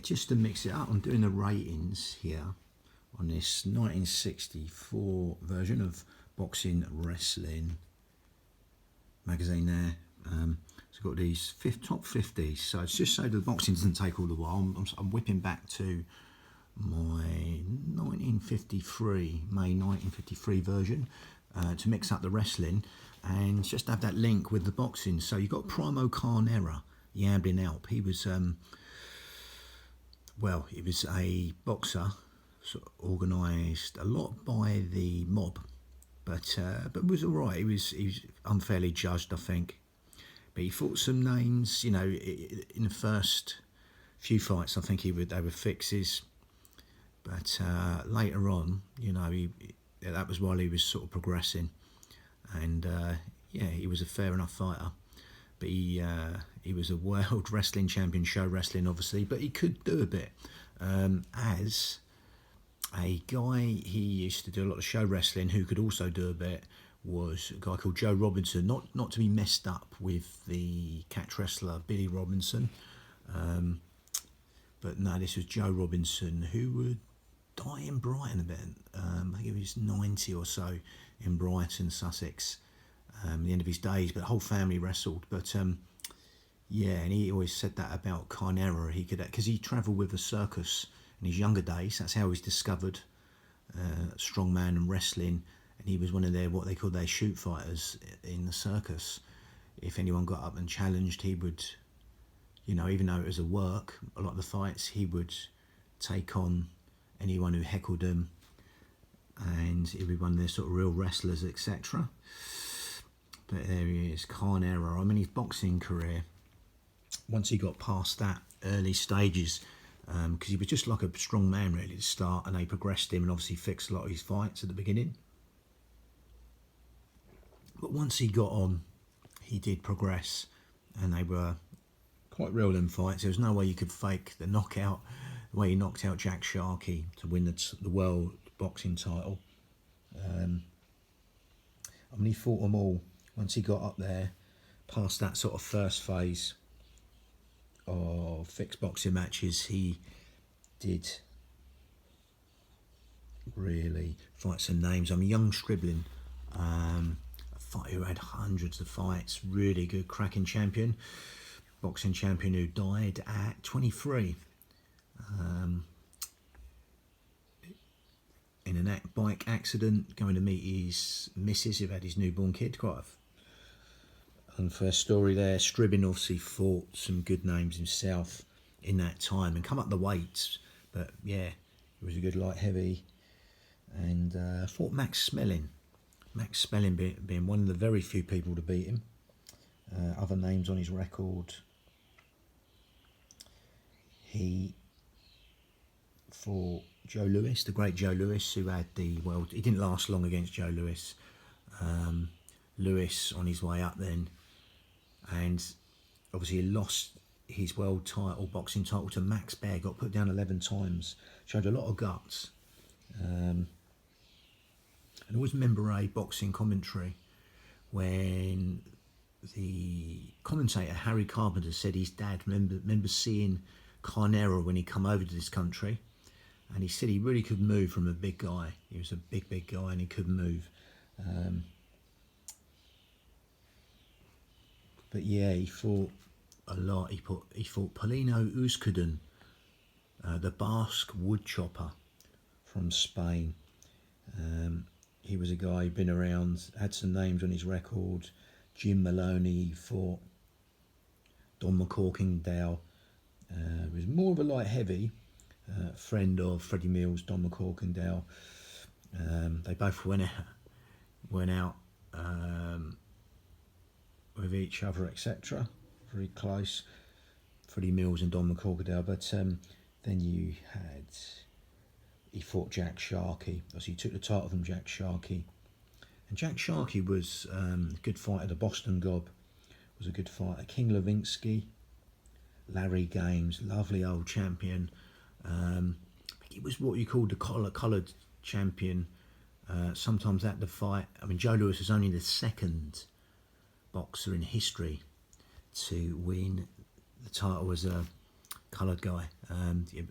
just to mix it up, I'm doing the ratings here on this 1964 version of Boxing Wrestling magazine there. It's got these top 50s, so it's just so the boxing doesn't take all the while. I'm whipping back to my 1953, May 1953 version to mix up the wrestling and just have that link with the boxing. So you've got Primo Carnera, Yamblin Alp. He was, he was a boxer, sort of organised a lot by the mob, but was all right. He was unfairly judged, I think. But he fought some names, in the first few fights. I think they were fixes. But later on, that was while he was sort of progressing, and he was a fair enough fighter. But he was a world wrestling champion, show wrestling obviously, but he could do a bit. As a guy, he used to do a lot of show wrestling who could also do a bit was a guy called Joe Robinson, not to be messed up with the catch wrestler Billy Robinson. But no, this was Joe Robinson, who would die in Brighton a bit. I think he was 90 or so in Brighton, Sussex, at the end of his days. But the whole family wrestled. But and he always said that about Carnera. He could, because he travelled with a circus in his younger days. That's how he was discovered, strongman and wrestling. And he was one of what they call their shoot fighters in the circus. If anyone got up and challenged, he would, even though it was a work, a lot of the fights, he would take on anyone who heckled him, and he'd be one of their sort of real wrestlers, etc. But there he is, Carnera. I mean, his boxing career, once he got past that early stages, because he was just like a strong man really to start, and they progressed him and obviously fixed a lot of his fights at the beginning. But once he got on, he did progress, and they were quite real, them fights. There was no way you could fake the knockout, the way he knocked out Jack Sharkey to win the world boxing title. He fought them all. Once he got up there, past that sort of first phase of fixed boxing matches, he did really fight some names. Young Scribbling, a fighter who had hundreds of fights, really good, cracking champion, boxing champion who died at 23 in a bike accident, going to meet his missus who had his newborn kid. Quite an unfair story there. Scribbling obviously fought some good names himself in that time and come up the weights, but he was a good light heavy, and fought Max Smelling. Max Smelling being one of the very few people to beat him. Other names on his record: he fought Joe Louis, the great Joe Louis, who had the world. He didn't last long against Joe Louis. Louis on his way up then, and obviously he lost his world title, boxing title, to Max Baer. Got put down 11 times. Showed a lot of guts. And I always remember a boxing commentary when the commentator Harry Carpenter said his dad remember seeing Carnera when he come over to this country, and he said he really could move from a big guy. He was a big guy and he could move. But he fought a lot. He fought Paulino Euskudin, the Basque woodchopper from Spain. He was a guy who'd been around, had some names on his record. Jim Maloney fought Don McCorkindale. He was more of a light heavy, friend of Freddie Mills, Don McCorkindale. They both went out with each other, etc. Very close, Freddie Mills and Don McCorkindale. But then he fought Jack Sharkey. He took the title from Jack Sharkey. And Jack Sharkey was a good fighter. The Boston Gob was a good fighter. King Levinsky, Larry Games, lovely old champion. He was what you called the collared champion. Sometimes at the fight, Joe Louis was only the second boxer in history to win the title as a coloured guy. He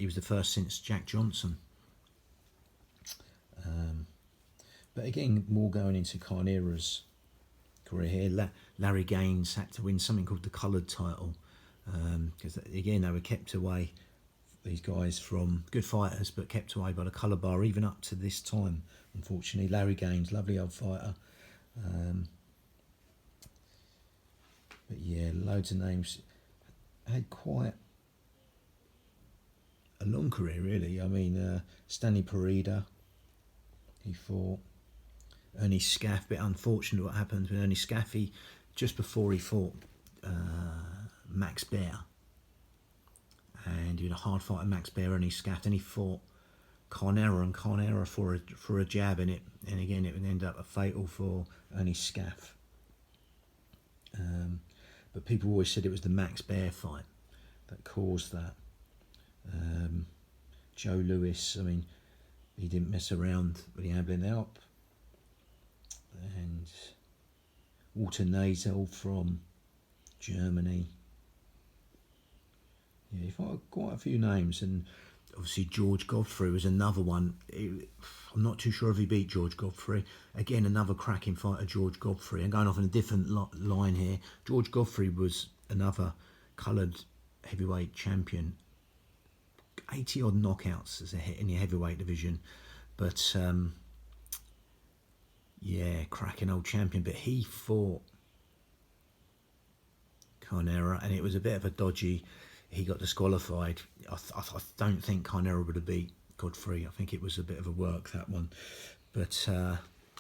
was the first since Jack Johnson. But again, more going into Carnera's career here. Larry Gaines had to win something called the coloured title, because again they were kept away, these guys, from good fighters, but kept away by the colour bar even up to this time, unfortunately. Larry Gaines, lovely old fighter. But yeah, loads of names. Had quite a long career, really. I mean, Stanley Parida, he fought. Ernie Scaff, bit unfortunate what happened with Ernie Scaffy just before he fought Max Baer. And he had a hard fight with Max Baer, Ernie Scaff. Then he fought Carnera, and Carnera for a jab in it. And again, it would end up a fatal for Ernie Scaff. But people always said it was the Max Baer fight that caused that. Joe Louis, I mean, he didn't mess around with the ambling out. And Walter Nazel from Germany. Yeah, you've got quite a few names, and obviously George Godfrey was another one. I'm not too sure if he beat George Godfrey. Again, another cracking fighter, George Godfrey. And going off on a different line here, George Godfrey was another coloured heavyweight champion. 80 odd knockouts as a hit in the heavyweight division, but yeah, cracking old champion. But he fought Carnera, and it was a bit of a dodgy. He got disqualified. I don't think Carnera would have beat Godfrey. I think it was a bit of a work, that one. But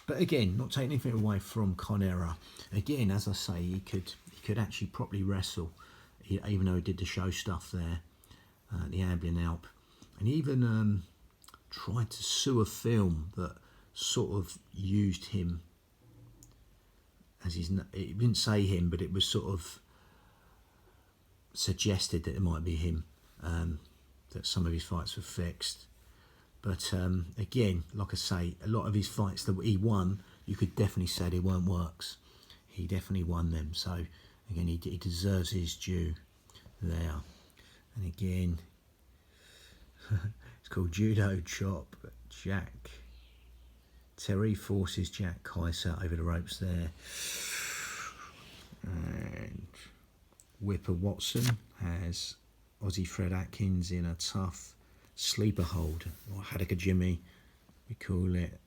again, not taking anything away from Carnera. Again, as I say, he could actually properly wrestle, even though he did the show stuff there, the ambling Alp, and even tried to sue a film that sort of used him as his. It didn't say him, but it was sort of suggested that it might be him, that some of his fights were fixed. But again, like I say, a lot of his fights that he won, you could definitely say they weren't works. He definitely won them. So again, he deserves his due there. And again, it's called Judo Chop. Jack Terry forces Jack Kaiser over the ropes there. And Whipper Watson has Aussie Fred Atkins in a tough sleeper hold, or Haddock Jimmy, we call it,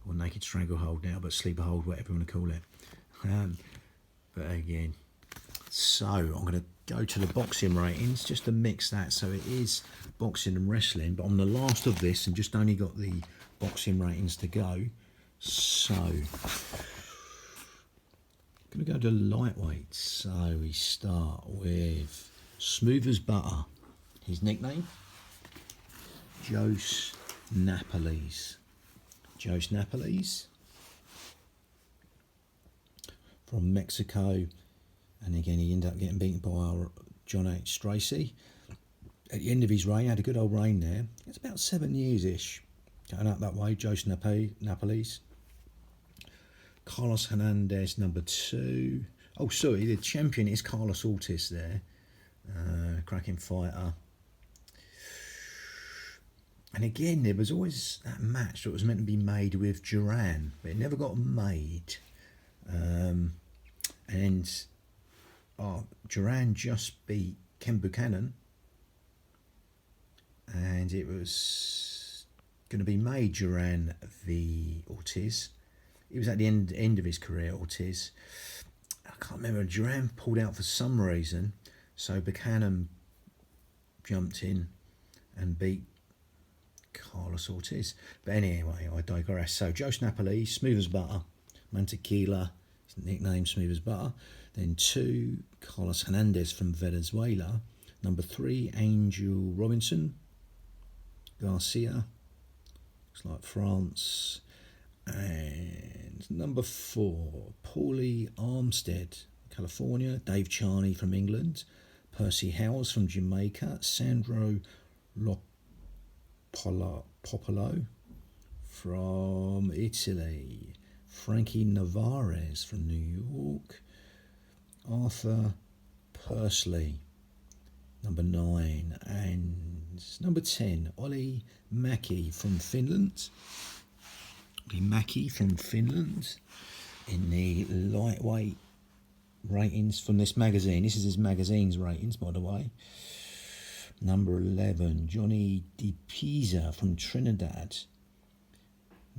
or naked stranglehold now, but sleeper hold, whatever you want to call it. But again, so I'm going to go to the boxing ratings just to mix that. So it is boxing and wrestling, but I'm the last of this and just only got the boxing ratings to go. So I'm going to go to lightweight. So we start with Smooth as Butter. His nickname, Jose Napoles. Jose Napoles from Mexico. And again, he ended up getting beaten by our John H. Stracey. At the end of his reign, had a good old reign there. It's about 7 years-ish going up that way. Jose Napoles. Carlos Hernandez, number 2. Oh, sorry, the champion is Carlos Ortiz there. Cracking fighter. And again, there was always that match that was meant to be made with Duran, but it never got made. And Duran just beat Ken Buchanan, and it was going to be made Duran v Ortiz. It was at the end of his career, Ortiz. I can't remember. Duran pulled out for some reason, so Buchanan jumped in and beat Carlos Ortiz. But anyway, I digress. So Jose Napoles, Smooth as Butter, Mantequilla, his nickname Smooth as Butter. Then 2, Carlos Hernandez from Venezuela. Number 3, Angel Robinson Garcia, looks like France. And number 4, Paulie Armstead, California. Dave Charney from England. Percy Howes from Jamaica. Sandro Popolo from Italy. Frankie Navarez from New York. Arthur Pursley number 9. And number 10, Olli Mäki from Finland. Olli Mäki from Finland in the lightweight ratings from this magazine. This is his magazine's ratings, by the way. Number 11, Johnny Di Pisa from Trinidad.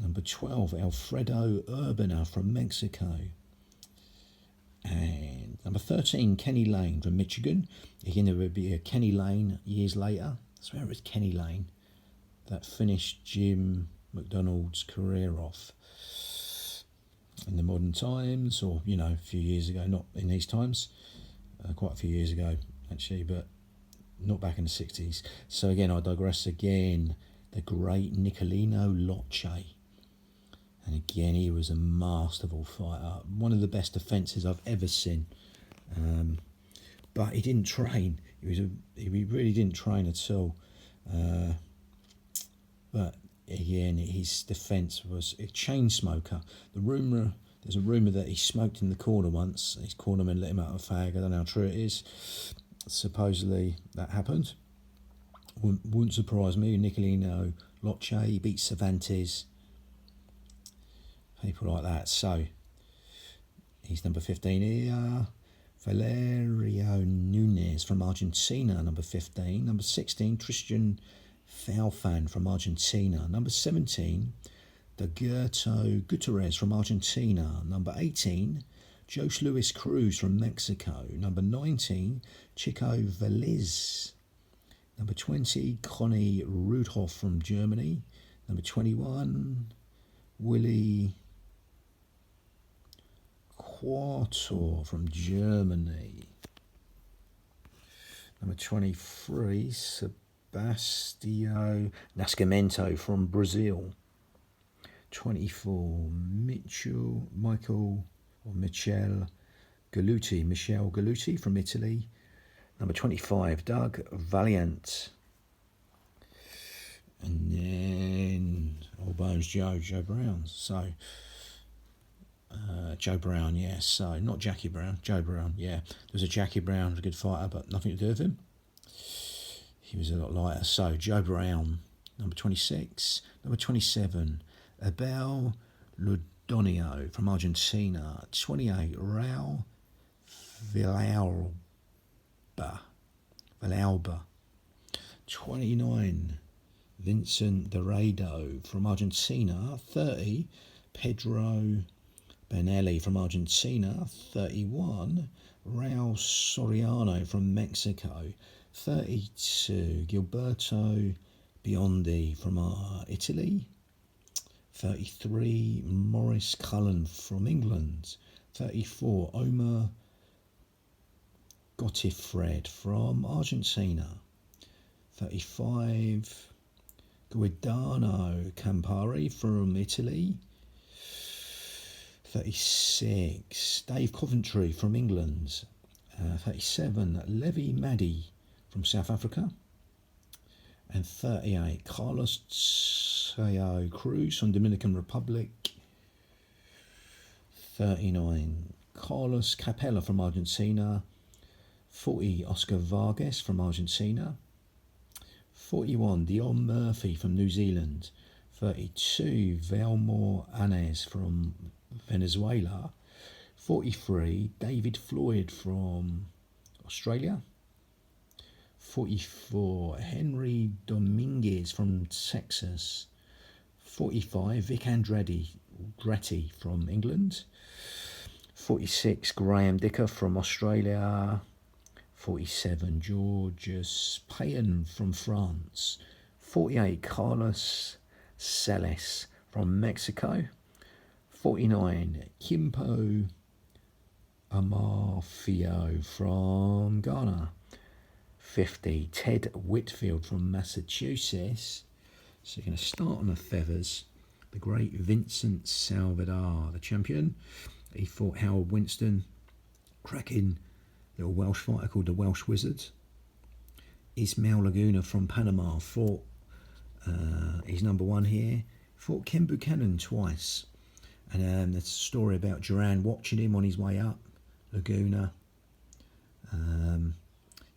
Number 12, Alfredo Urbina from Mexico. And number 13, Kenny Lane from Michigan. Again, there would be a Kenny Lane years later. I swear it was Kenny Lane that finished Jim McDonald's career off in the modern times, or, you know, a few years ago, not in these times, quite a few years ago, actually, but not back in the 60s. So again, I digress again, the great Nicolino Locce. And again, he was a masterful fighter, one of the best defences I've ever seen. But he didn't train. He really didn't train at all. But again, his defence was a chain smoker. There's a rumour that he smoked in the corner once. His cornerman let him out of a fag. I don't know how true it is. Supposedly that happened. Wouldn't surprise me. Nicolino Locce, he beat Cervantes. People like that. So he's number 15 here. Valerio Nunes from Argentina, number 15. Number 16, Tristan Falfan from Argentina. Number 17, Dagoberto Gutierrez from Argentina. Number 18, Jose Luis Cruz from Mexico. Number 19, Chico Velez. Number 20, Conny Rudhoff from Germany. Number 21, Willy Quator from Germany. Number 23, Sebastião Nascimento from Brazil. 24, Michel Galluti from Italy. Number 25, Doug Valiant. And then All Bones Joe Brown. So Joe Brown, yes. So not Jackie Brown, Joe Brown, yeah. There's a Jackie Brown, a good fighter, but nothing to do with him. He was a lot lighter. So Joe Brown, number 26. Number 27, Abel Ludonio from Argentina. 28, Raul Villalba. 29, Vincent Dorado from Argentina. 30, Pedro Benelli from Argentina. 31, Raul Soriano from Mexico. 32, Gilberto Biondi from Italy. 33, Maurice Cullen from England. 34, Omar Gottifred from Argentina. 35, Guidano Campari from Italy. 36, Dave Coventry from England. 37, Levi Maddy from South Africa. And 38, Carlos Sao Cruz from Dominican Republic. 39, Carlos Capella from Argentina. 40, Oscar Vargas from Argentina. 41, Dion Murphy from New Zealand. 32, Valmore Anez from Venezuela. 43, David Floyd from Australia. 44, Henry Dominguez from Texas. 45, Vic Andretti from England. 46, Graham Dicker from Australia. 47, Georges Payen from France. 48, Carlos Celes from Mexico. 49, Kimpo Amarfio from Ghana. 50, Ted Whitfield from Massachusetts. So you're going to start on the feathers. The great Vincent Salvador, the champion. He fought Howard Winston, cracking little Welsh fighter called the Welsh Wizard. Ismael Laguna from Panama fought, he's number 1 here, fought Ken Buchanan twice. And there's a story about Duran watching him on his way up, Laguna.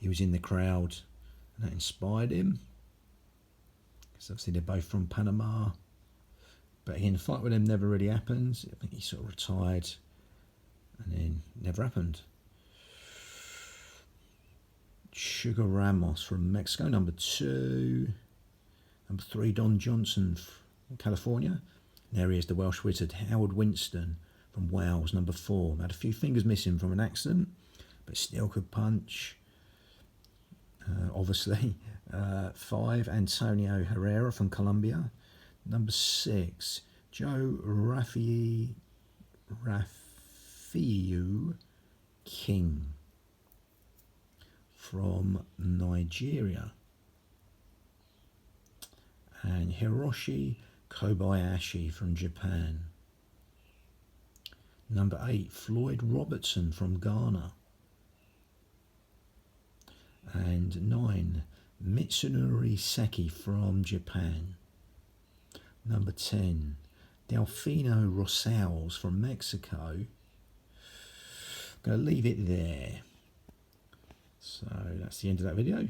he was in the crowd and that inspired him. Because obviously they're both from Panama. But again, the fight with him never really happened. I think he sort of retired and then never happened. Sugar Ramos from Mexico, number 2. Number 3, Don Johnson from California. There he is, the Welsh wizard. Howard Winston from Wales, number 4. Had a few fingers missing from an accident, but still could punch. Obviously. 5, Antonio Herrera from Colombia. Number 6, Joe Rafiu King from Nigeria. And Hiroshi Kobayashi from Japan. Number 8, Floyd Robertson from Ghana. And 9, Mitsunori Seki from Japan. Number 10, Delfino Rosales from Mexico. I'm going to leave it there. So that's the end of that video.